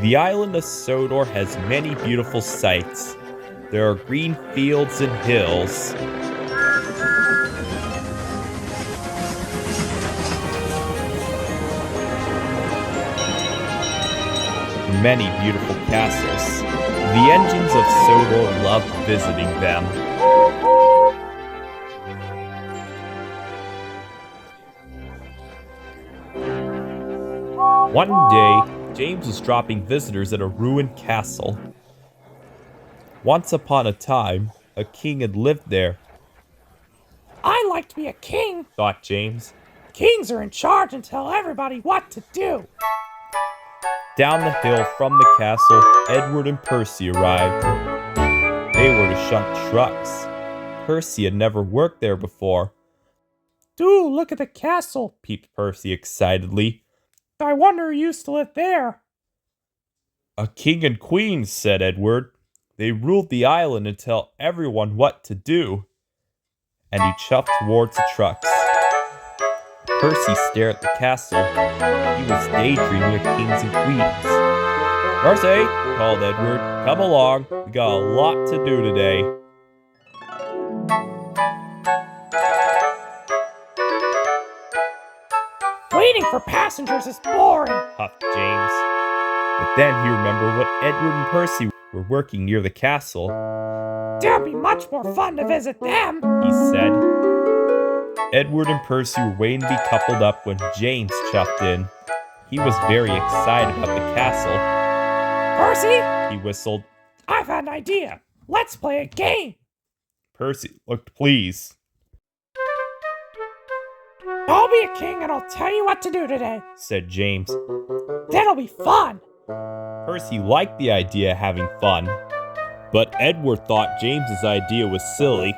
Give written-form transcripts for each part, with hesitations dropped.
The island of Sodor has many beautiful sights. There are green fields and hills. Many beautiful castles. The engines of Sodor loved visiting them. One day, James was dropping visitors at a ruined castle. Once upon a time, a king had lived there. "I'd like to be a king," thought James. "Kings are in charge and tell everybody what to do." Down the hill from the castle, Edward and Percy arrived. They were to shunt trucks. Percy had never worked there before. "Do look at the castle," peeped Percy excitedly. "I wonder who used to live there." "A king and queen," said Edward. "They ruled the island and tell everyone what to do." And he chuffed towards the trucks. Percy stared at the castle. He was daydreaming of kings and queens. "Percy," called Edward, "come along. We got a lot to do today." "Waiting for passengers is boring," huffed James. But then he remembered what Edward and Percy were working near the castle. "There'd be much more fun to visit them," he said. Edward and Percy were waiting to be coupled up when James chuffed in. He was very excited about the castle. "Percy," he whistled, "I've had an idea. Let's play a game." Percy looked pleased. "I'll be a king and I'll tell you what to do today," said James. "That'll be fun." Percy liked the idea of having fun, but Edward thought James's idea was silly.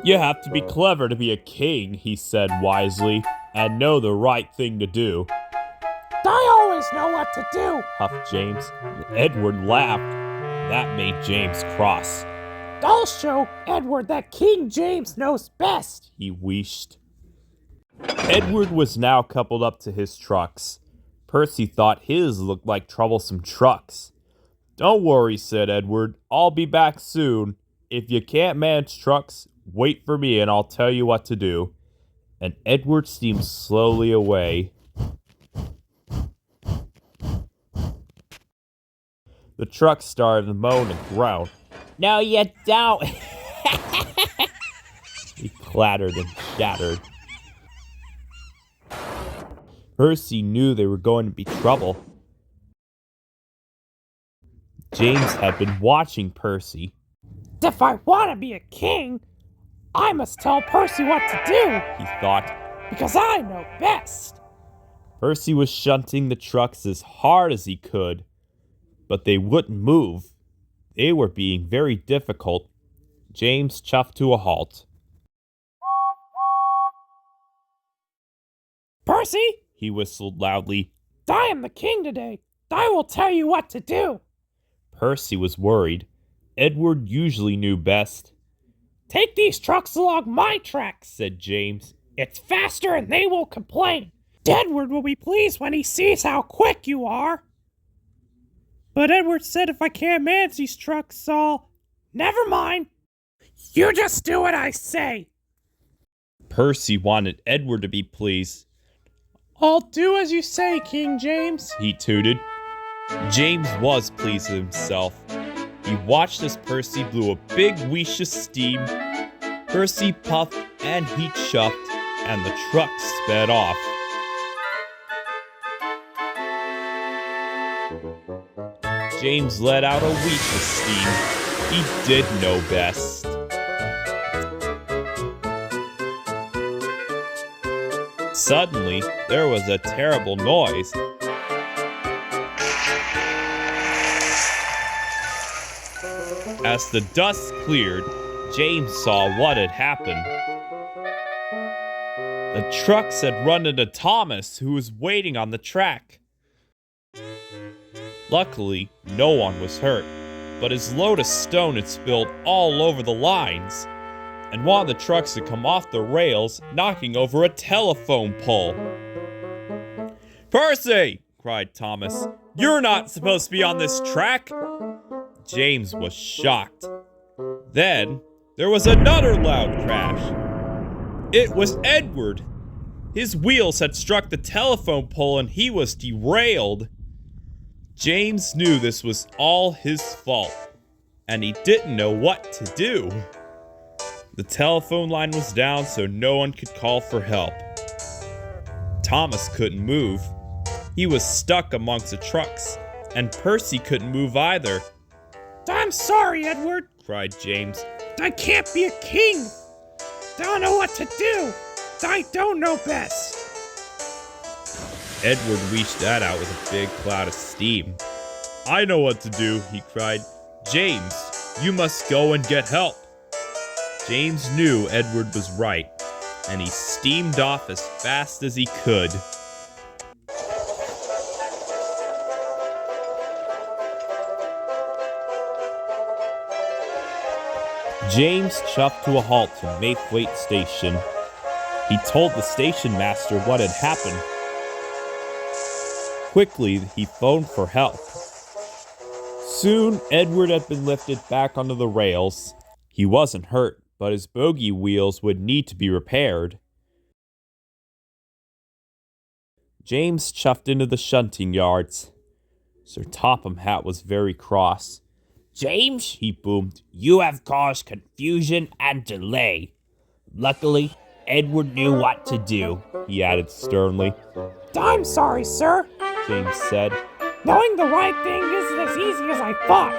"You have to be clever to be a king," he said wisely, "and know the right thing to do." "I always know what to do," huffed James. Edward laughed. That made James cross. "I'll show Edward that King James knows best," he wheezed. Edward was now coupled up to his trucks. Percy thought his looked like troublesome trucks. "Don't worry," said Edward. "I'll be back soon. If you can't manage trucks, wait for me and I'll tell you what to do." And Edward steamed slowly away. The truck started to moan and groan. "No, you don't!" He clattered and shattered. Percy knew they were going to be trouble. James had been watching Percy. "If I want to be a king, I must tell Percy what to do," he thought, "because I know best." Percy was shunting the trucks as hard as he could, but they wouldn't move. They were being very difficult. James chuffed to a halt. "Percy," he whistled loudly, "I am the king today. I will tell you what to do." Percy was worried. Edward usually knew best. "Take these trucks along my tracks," said James. "It's faster and they won't complain. Edward will be pleased when he sees how quick you are." "But Edward said if I can't manage these trucks, I'll—" "Never mind. You just do what I say." Percy wanted Edward to be pleased. "I'll do as you say, King James," he tooted. James was pleased with himself. He watched as Percy blew a big whoosh of steam. Percy puffed and he chuffed, and the truck sped off. James let out a whoosh of steam. He did know best. Suddenly, there was a terrible noise. As the dust cleared, James saw what had happened. The trucks had run into Thomas, who was waiting on the track. Luckily, no one was hurt, but his load of stone had spilled all over the lines, and one of the trucks had come off the rails, knocking over a telephone pole. "Percy!" cried Thomas. You're not supposed to be on this track. James was shocked. Then, there was another loud crash. It was Edward. His wheels had struck the telephone pole and he was derailed. James knew this was all his fault, and he didn't know what to do. The telephone line was down, so no one could call for help. Thomas couldn't move. He was stuck amongst the trucks, and Percy couldn't move either. I'm sorry, Edward, cried James. I can't be a king. Don't know what to do. I don't know best. Edward reached that out with a big cloud of steam. I know what to do, he cried. James, you must go and get help. James knew Edward was right, and he steamed off as fast as he could. James chuffed to a halt in Maithwaite Station. He told the station master what had happened. Quickly, he phoned for help. Soon, Edward had been lifted back onto the rails. He wasn't hurt, but his bogie wheels would need to be repaired. James chuffed into the shunting yards. Sir Topham Hatt was very cross. James, he boomed, you have caused confusion and delay. Luckily, Edward knew what to do, he added sternly. I'm sorry, sir, James said. Knowing the right thing isn't as easy as I thought.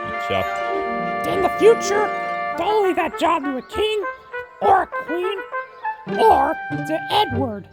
He chuffed. In the future, don't leave that job to a king, or a queen, or to Edward.